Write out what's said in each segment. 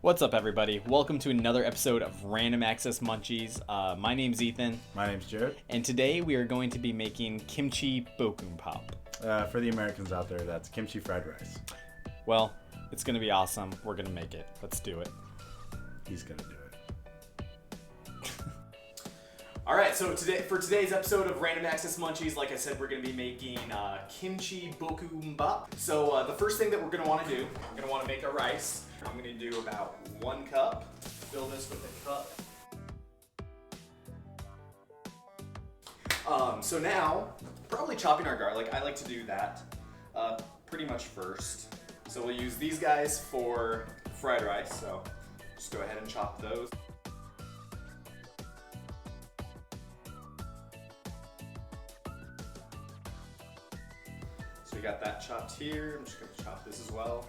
What's up, everybody? Welcome to another episode of Random Access Munchies. My name's Ethan, My name's Jared. and today we are going to be making Kimchi Bokkeumbap. For the Americans out there, that's kimchi fried rice. Well, it's going to be awesome. We're going to make it. Let's do it. He's gonna do it. All right, so for today's episode of Random Access Munchies, like I said, we're going to be making Kimchi Bokkeumbap. So the first thing that we're going to want to do, we're going to want to make our rice. I'm going to do about 1 cup. Fill this with a cup. So now, probably chopping our garlic. I like to do that pretty much first. So we'll use these guys for fried rice. So just go ahead and chop those. So we got that chopped here. I'm just going to chop this as well.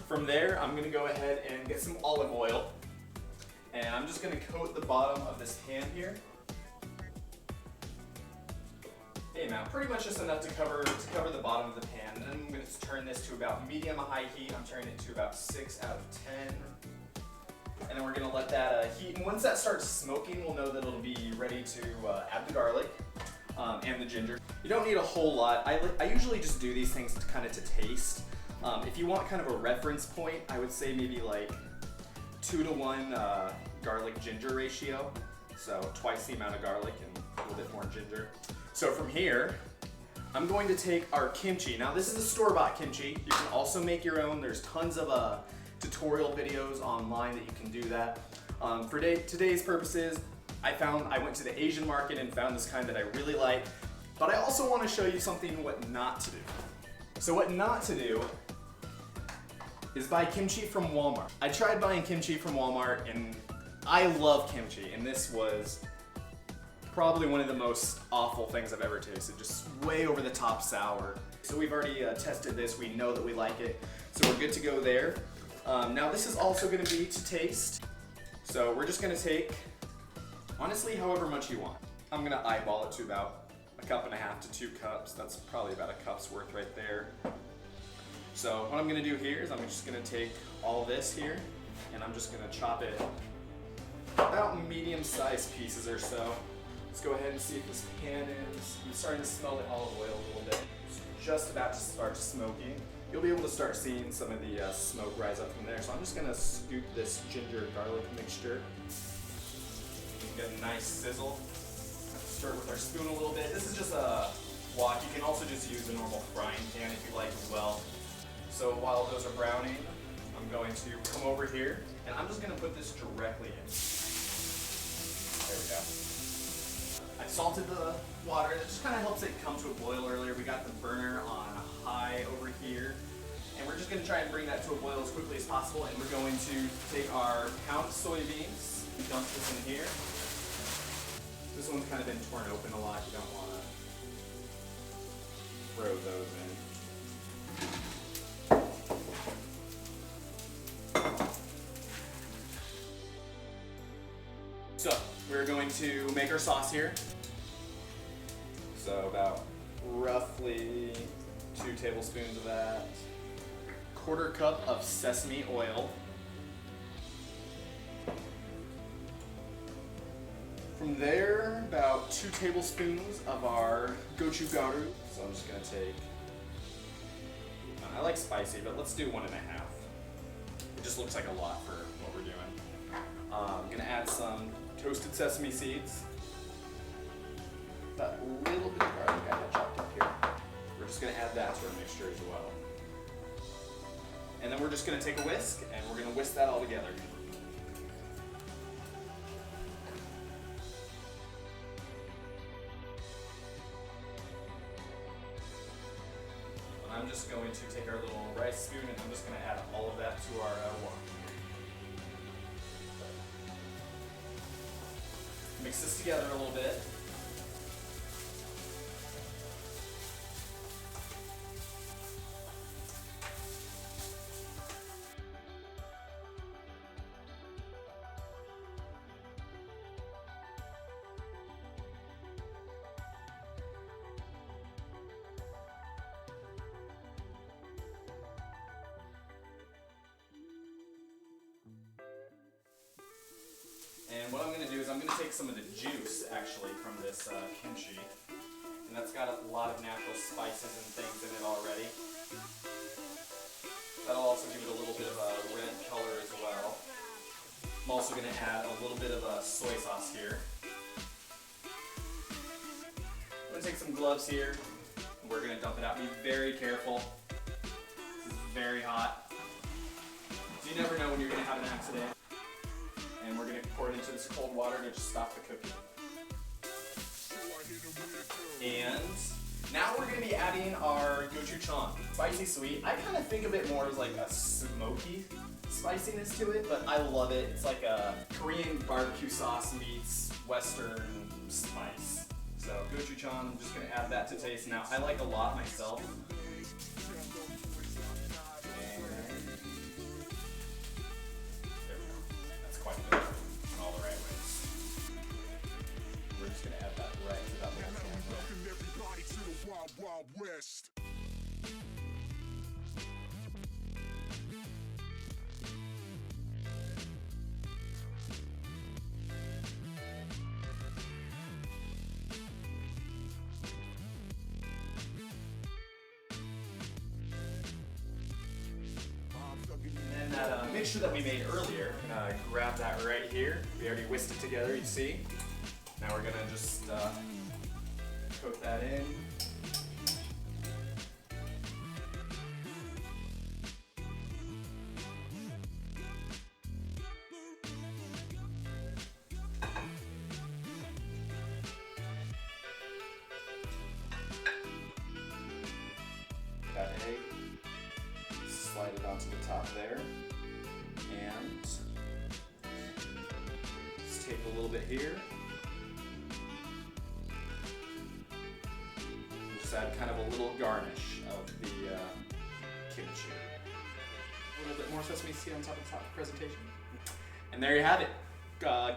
From there, I'm gonna go ahead and get some olive oil, and I'm just gonna coat the bottom of this pan here. Hey, now pretty much just enough to cover the bottom of the pan. And then I'm gonna turn this to about medium high heat. I'm turning it to about 6 out of 10. And then we're gonna let that heat. And once that starts smoking, we'll know that it'll be ready to add the garlic and the ginger. You don't need a whole lot. I usually just do these things to taste. If you want kind of a reference point, I would say maybe like 2 to 1 garlic ginger ratio. So twice the amount of garlic and a little bit more ginger. So from here, I'm going to take our kimchi. Now this is a store-bought kimchi. You can also make your own. There's tons of tutorial videos online that you can do that. For today's purposes, I went to the Asian market and found this kind that I really like. But I also want to show you something what not to do. So what not to do is buy kimchi from Walmart. I tried buying kimchi from Walmart and I love kimchi, and this was probably one of the most awful things I've ever tasted, just way over the top sour. So we've already tested this, we know that we like it, so we're good to go there. Now this is also gonna be to taste. So we're just gonna take, honestly, however much you want. I'm gonna eyeball it to about 1.5 cups to 2 cups. That's probably about a cup's worth right there. So what I'm gonna do here is I'm just gonna take all this here and I'm just gonna chop it about medium-sized pieces or so. Let's go ahead and see if this pan is, I'm starting to smell the olive oil a little bit. It's just about to start smoking. You'll be able to start seeing some of the smoke rise up from there. So I'm just gonna scoop this ginger garlic mixture. Get a nice sizzle. Stir it with our spoon a little bit. This is just a wok. You can also just use a normal frying pan if you like as well. So while those are browning, I'm going to come over here and I'm just going to put this directly in. There we go. I salted the water. It just kind of helps it come to a boil earlier. We got the burner on high over here. And we're just going to try and bring that to a boil as quickly as possible. And we're going to take our pound soybeans and dump this in here. This one's kind of been torn open a lot. You don't want to throw those in. So we're going to make our sauce here. So about roughly 2 tablespoons of that. 1/4 cup of sesame oil. From there, about 2 tablespoons of our gochugaru. So I'm just gonna take, I like spicy, but let's do 1.5. It just looks like a lot for what we're doing. I'm gonna add some toasted sesame seeds. That little bit of garlic I had chopped up here. We're just gonna add that to our mixture as well. And then we're just gonna take a whisk and we're gonna whisk that all together. I'm just going to take our little rice spoon and I'm just going to add all of that to our wok. Mix this together a little bit. I'm going to take some of the juice, actually, from this kimchi. And that's got a lot of natural spices and things in it already. That'll also give it a little bit of a red color as well. I'm also going to add a little bit of soy sauce here. I'm going to take some gloves here. And we're going to dump it out. Be very careful. This is very hot. So you never know when you're going to have an accident. And we're going to pour it into this cold water to just stop the cooking. And now we're going to be adding our gochujang. Spicy sweet. I kind of think of it more as like a smoky spiciness to it, but I love it. It's like a Korean barbecue sauce meets Western spice. So gochujang, I'm just going to add that to taste. Now I like a lot myself. And there we go. That's quite good in all the right ways. We're just going to add that right to that little pan. Wild West. And then that mixture that we made earlier, grab that right here. We already whisked it together, you see. Now we're gonna just cook that in. That egg, slide it onto the top there, and just take a little bit here. Just add kind of a little garnish of the kimchi. A little bit more sesame seed on top of the presentation. And there you have it.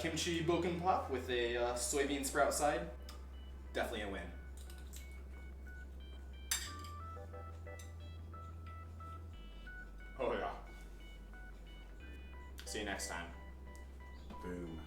Kimchi Bokkeumbap with a soybean sprout side. Definitely a win. Oh yeah. See you next time. Boom.